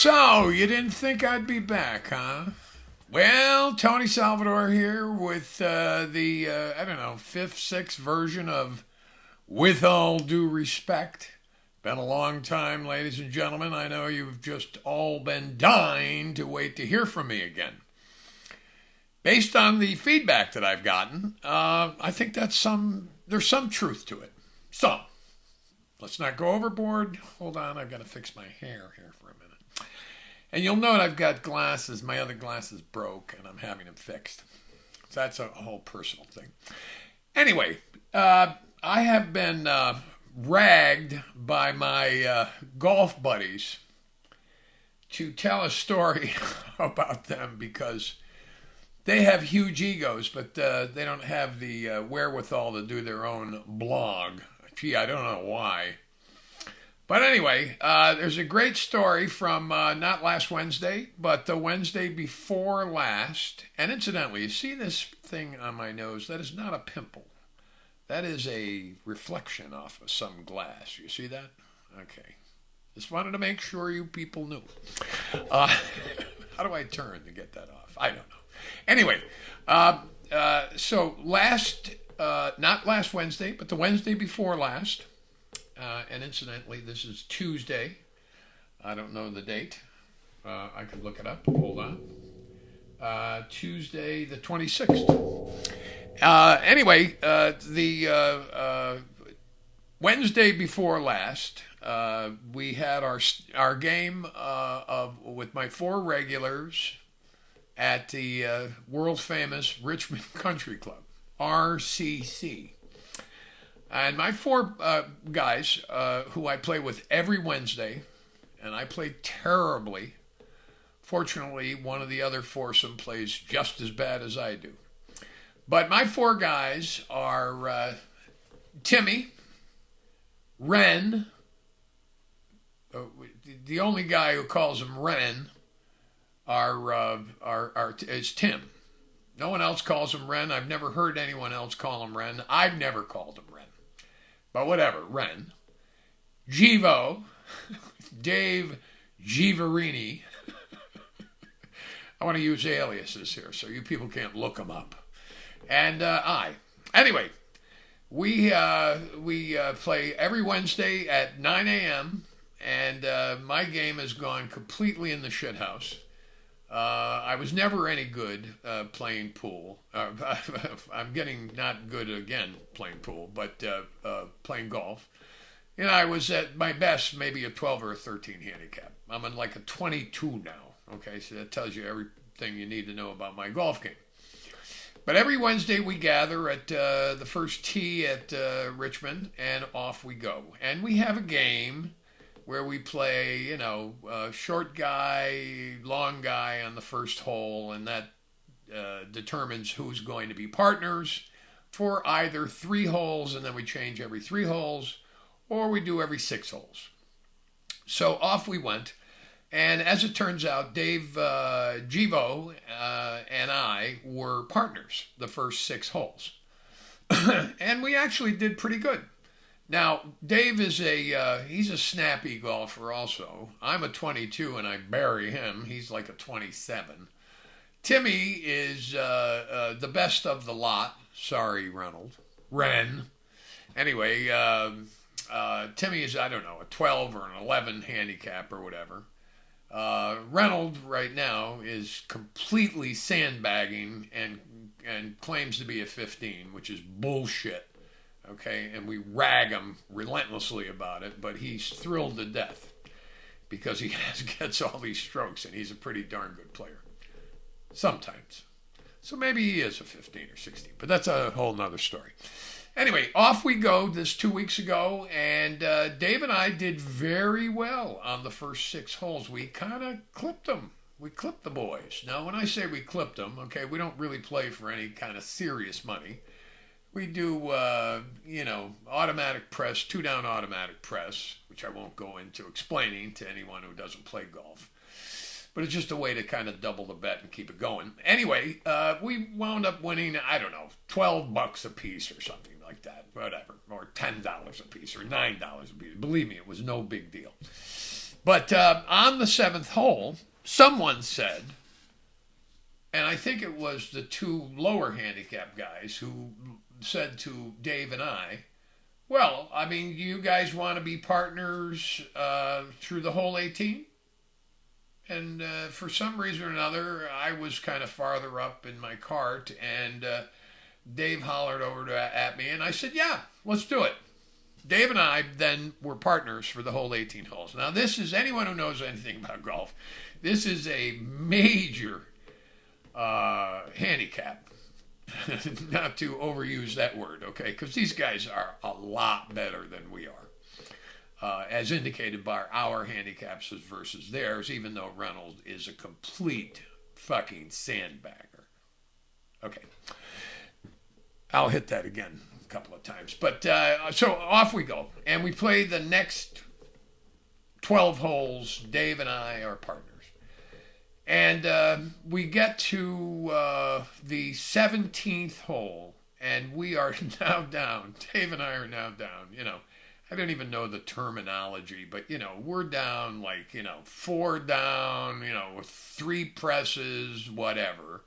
So, you didn't think I'd be back, huh? Well, Tony Salvador here with I don't know, fifth, sixth version of With All Due Respect. Been a long time, ladies and gentlemen. I know you've just all been dying to wait to hear from me again. Based on the feedback that I've gotten, I think there's some truth to it. Some. Let's not go overboard. Hold on, I've got to fix my hair here for a minute. And you'll note I've got glasses. My other glasses broke, and I'm having them fixed. So that's a whole personal thing. Anyway, I have been ragged by my golf buddies to tell a story about them because they have huge egos, but they don't have the wherewithal to do their own blog. Gee, I don't know why. But anyway, there's a great story from not last Wednesday, but the Wednesday before last. And incidentally, you see this thing on my nose? That is not a pimple. That is a reflection off of some glass. You see that? Okay. Just wanted to make sure you people knew. How do I turn to get that off? I don't know. Anyway, so not last Wednesday, but the Wednesday before last, and incidentally, this is Tuesday. I don't know the date. I could look it up. Hold on. Tuesday the 26th. Anyway, the Wednesday before last, we had our game with my four regulars at the world famous Richmond Country Club, RCC. And my four guys, who I play with every Wednesday, and I play terribly. Fortunately, one of the other foursome plays just as bad as I do. But my four guys are Timmy, Ren, the only guy who calls him Ren is Tim. No one else calls him Ren. I've never heard anyone else call him Ren. I've never called him Ren. But whatever, Ren. Givo, Dave Giverini. I want to use aliases here so you people can't look them up. And I. Anyway, we play every Wednesday at 9 a.m. And my game has gone completely in the shithouse. I was never any good playing pool. I'm getting not good again playing pool, but playing golf. You know, I was at my best maybe a 12 or a 13 handicap. I'm in like a 22 now. Okay, so that tells you everything you need to know about my golf game. But every Wednesday we gather at the first tee at Richmond, and off we go. And we have a game where we play, short guy, long guy on the first hole, and that determines who's going to be partners for either 3 holes, and then we change every 3 holes, or we do every 6 holes. So off we went, and as it turns out, Dave Givo and I were partners the first 6 holes. And we actually did pretty good. Now, Dave is he's a snappy golfer also. I'm a 22 and I bury him. He's like a 27. Timmy is the best of the lot. Sorry, Ren. Anyway, Timmy is, I don't know, a 12 or an 11 handicap or whatever. Reynolds right now is completely sandbagging and claims to be a 15, which is bullshit. Okay, and we rag him relentlessly about it, but he's thrilled to death because he gets all these strokes, and he's a pretty darn good player. Sometimes. So maybe he is a 15 or 16, but that's a whole nother story. Anyway, off we go this 2 weeks ago, and Dave and I did very well on the first 6 holes. We kind of clipped them. We clipped the boys. Now, when I say we clipped them, okay, we don't really play for any kind of serious money. We do, automatic press, 2-down automatic press, which I won't go into explaining to anyone who doesn't play golf. But it's just a way to kind of double the bet and keep it going. Anyway, we wound up winning, I don't know, $12 a piece or something like that, whatever, or $10 a piece or $9 a piece. Believe me, it was no big deal. But on the 7th hole, someone said, and I think it was the two lower handicap guys who said to Dave and I, well, I mean, you guys want to be partners through the whole 18? And for some reason or another, I was kind of farther up in my cart, and Dave hollered over at me, and I said, yeah, let's do it. Dave and I then were partners for the whole 18 holes. Now, this is, anyone who knows anything about golf, this is a major handicap. Not to overuse that word, okay? Because these guys are a lot better than we are, as indicated by our handicaps versus theirs, even though Reynolds is a complete fucking sandbagger. Okay. I'll hit that again a couple of times. But so off we go. And we play the next 12 holes. Dave and I are partners. And we get to the 17th hole, and we are now down. Dave and I are now down. You know, I don't even know the terminology, but, you know, we're down like, you know, 4 down, you know, with 3 presses, whatever.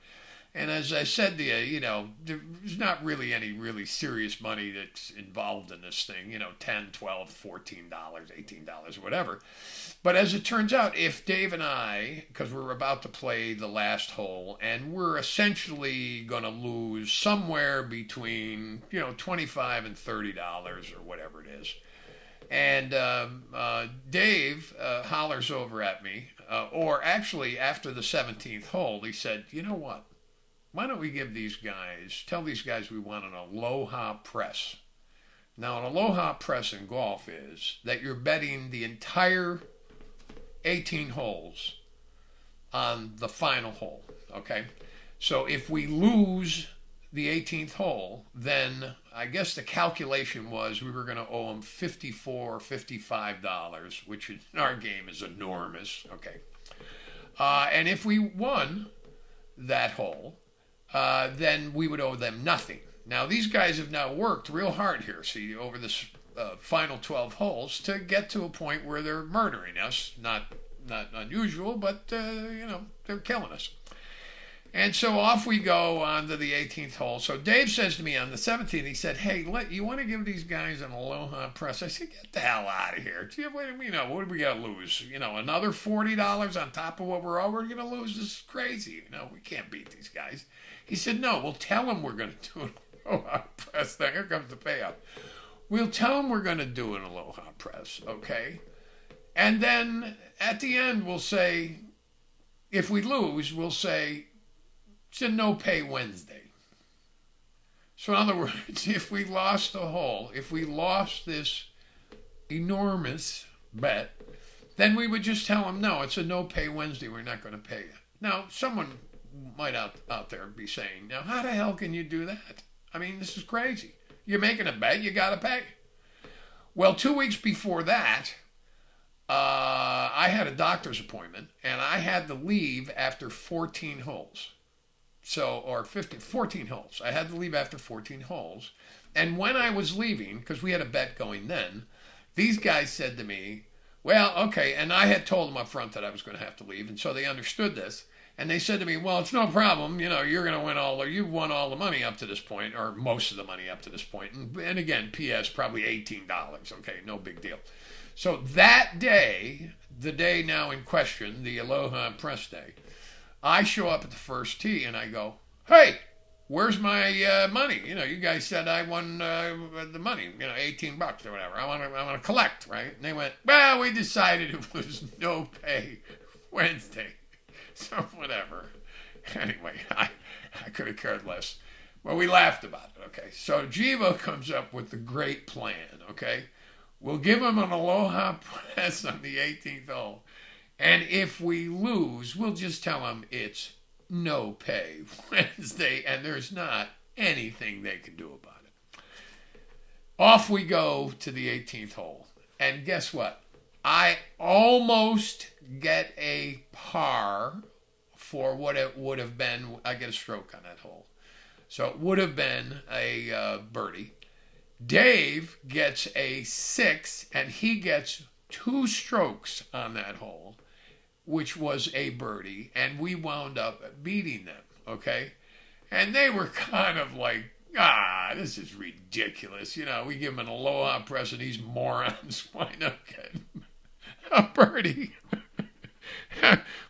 And as I said to you, you know, there's not really any really serious money that's involved in this thing, you know, $10, $12, $14, $18, whatever. But as it turns out, if Dave and I, because we're about to play the last hole, and we're essentially going to lose somewhere between, you know, $25 and $30 or whatever it is. And Dave hollers over at me, or actually after the 17th hole, he said, you know what? Why don't we give these guys, tell these guys we want an Aloha Press. Now, an Aloha Press in golf is that you're betting the entire 18 holes on the final hole, okay? So if we lose the 18th hole, then I guess the calculation was we were going to owe them $54, $55, which in our game is enormous, okay? And if we won that hole, then we would owe them nothing. Now, these guys have now worked real hard here, see, over this final 12 holes to get to a point where they're murdering us. Not unusual, but, you know, they're killing us. And so off we go on to the 18th hole. So Dave says to me on the 17th, he said, hey, you want to give these guys an Aloha Press? I said, get the hell out of here. You know, what do we got to lose? You know, another $40 on top of what we're already going to lose? This is crazy. You know, we can't beat these guys. He said, no, we'll tell them we're going to do an Aloha Press. Now, here comes the payoff. We'll tell them we're going to do an Aloha Press, okay? And then at the end, we'll say, if we lose, we'll say, it's a no-pay Wednesday. So in other words, if we lost the hole, if we lost this enormous bet, then we would just tell them, no, it's a no-pay Wednesday. We're not going to pay you. Now, someone might out there be saying, now, how the hell can you do that? I mean, this is crazy. You're making a bet, you got to pay. Well, 2 weeks before that, I had a doctor's appointment, and I had to leave after 14 holes. Or 14 holes. I had to leave after 14 holes. And when I was leaving, because we had a bet going then, these guys said to me, well, okay, and I had told them up front that I was going to have to leave, and so they understood this. And they said to me, well, it's no problem. You know, you're going to win you've won all the money up to this point, or most of the money up to this point. And again, P.S., probably $18. Okay, no big deal. So that day, the day now in question, the Aloha Press Day, I show up at the first tee and I go, hey, where's my money? You know, you guys said I won the money, you know, $18 or whatever. I want to collect, right? And they went, well, we decided it was no pay Wednesday. So whatever. Anyway, I could have cared less. Well, we laughed about it, okay? So Jivo comes up with the great plan, okay? We'll give him an Aloha Press on the 18th hole. And if we lose, we'll just tell them it's no pay Wednesday, and there's not anything they can do about it. Off we go to the 18th hole. And guess what? I almost get a par for what it would have been. I get a stroke on that hole. So it would have been a birdie. Dave gets a 6, and he gets 2 strokes on that hole, which was a birdie, and we wound up beating them, okay? And they were kind of like, this is ridiculous. You know, we give them an Aloha Press and these morons wind up getting a birdie.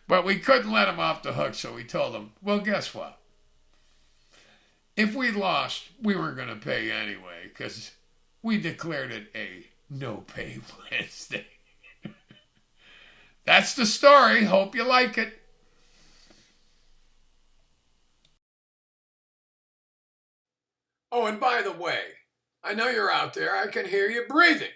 But we couldn't let them off the hook, so we told them, well, guess what? If we lost, we weren't going to pay anyway, because we declared it a no-pay Wednesday. That's the story. Hope you like it. Oh, and by the way, I know you're out there. I can hear you breathing.